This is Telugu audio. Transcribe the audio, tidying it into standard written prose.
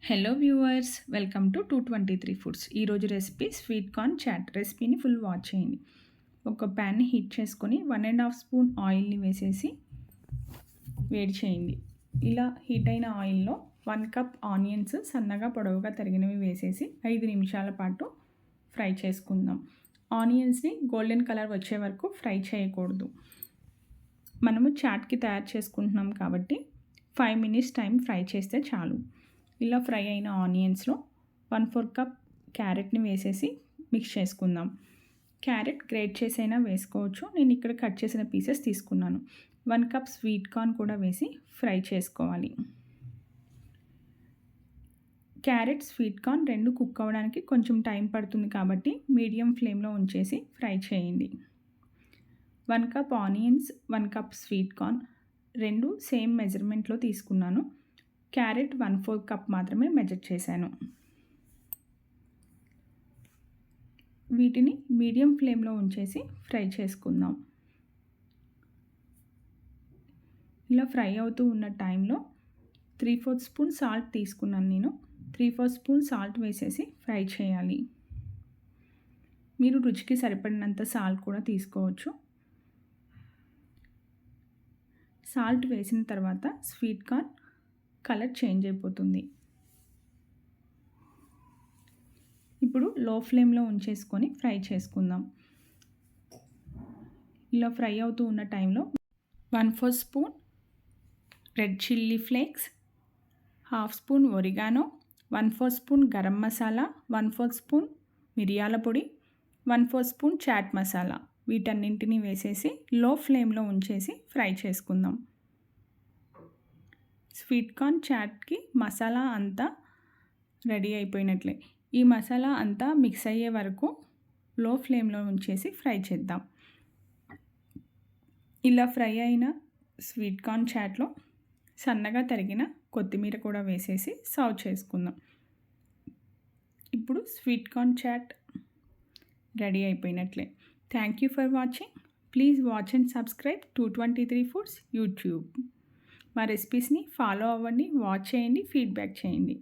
Hello viewers, welcome to 223 foods. ఈరోజు రెసిపీ స్వీట్ కార్న్ చాట్. రెసిపీని ఫుల్ వాచ్ చేయండి. ఒక ప్యాన్ని హీట్ చేసుకొని 1.5 స్పూన్ ఆయిల్ని వేసేసి వేడి చేయండి. ఇలా హీట్ అయిన ఆయిల్లో 1 కప్ ఆనియన్స్ సన్నగా పొడవుగా తరిగినవి వేసేసి 5 నిమిషాల పాటు ఫ్రై చేసుకుందాం. ఆనియన్స్ని గోల్డెన్ కలర్ వచ్చే వరకు ఫ్రై చేయకూడదు. మనము చాట్కి తయారు చేసుకుంటున్నాం కాబట్టి 5 మినిట్స్ టైం ఫ్రై చేస్తే చాలు. ఇలా ఫ్రై అయిన ఆనియన్స్లో 1/4 కప్ క్యారెట్ని వేసేసి మిక్స్ చేసుకుందాం. క్యారెట్ గ్రేట్ చేసైనా వేసుకోవచ్చు. నేను ఇక్కడ కట్ చేసిన పీసెస్ తీసుకున్నాను. 1 కప్ స్వీట్ కార్న్ కూడా వేసి ఫ్రై చేసుకోవాలి. క్యారెట్, స్వీట్ కార్న్ రెండు కుక్ అవ్వడానికి కొంచెం టైం పడుతుంది కాబట్టి మీడియం ఫ్లేమ్లో ఉంచేసి ఫ్రై చేయండి. 1 cup onions, 1 cup sweet corn రెండు సేమ్ మెజర్మెంట్లో తీసుకున్నాను. క్యారెట్ 1/4 కప్ మాత్రమే మెజర్ చేశాను. వీటిని మీడియం ఫ్లేమ్లో ఉంచేసి ఫ్రై చేసుకుందాం. ఇలా ఫ్రై అవుతూ ఉన్న టైంలో 3/4 స్పూన్ సాల్ట్ తీసుకున్నాను నేను. 3/4 స్పూన్ సాల్ట్ వేసేసి ఫ్రై చేయాలి. మీరు రుచికి సరిపడినంత సాల్ట్ కూడా తీసుకోవచ్చు. సాల్ట్ వేసిన తర్వాత స్వీట్ కార్న్ కలర్ చేంజ్ అయిపోతుంది. ఇప్పుడు లో ఫ్లేమ్లో ఉంచేసుకొని ఫ్రై చేసుకుందాం. ఇలా ఫ్రై అవుతూ ఉన్న టైంలో 1/4 spoon red chilli flakes, 1/2 spoon oregano, 1/4 spoon garam masala, 1/4 spoon మిరియాల పొడి, 1/4 స్పూన్ చాట్ మసాలా వీటన్నింటినీ వేసేసి లో ఫ్లేమ్లో ఉంచేసి ఫ్రై చేసుకుందాం. స్వీట్ కార్న్ చాట్కి మసాలా అంతా రెడీ అయిపోయినట్లే. ఈ మసాలా అంతా మిక్స్ అయ్యే వరకు లో ఫ్లేమ్లో ఉంచేసి ఫ్రై చేద్దాం. ఇలా ఫ్రై అయిన స్వీట్ కార్న్ చాట్లో సన్నగా తరిగిన కొత్తిమీర కూడా వేసేసి సర్వ్ చేసుకుందాం. ఇప్పుడు స్వీట్ కార్న్ చాట్ రెడీ అయిపోయినట్లే. Thank you for watching. Please watch and subscribe 223 foods YouTube. మా రెసిపీస్ని ఫాలో అవ్వండి, వాచ్ చేయండి, ఫీడ్బ్యాక్ చేయండి.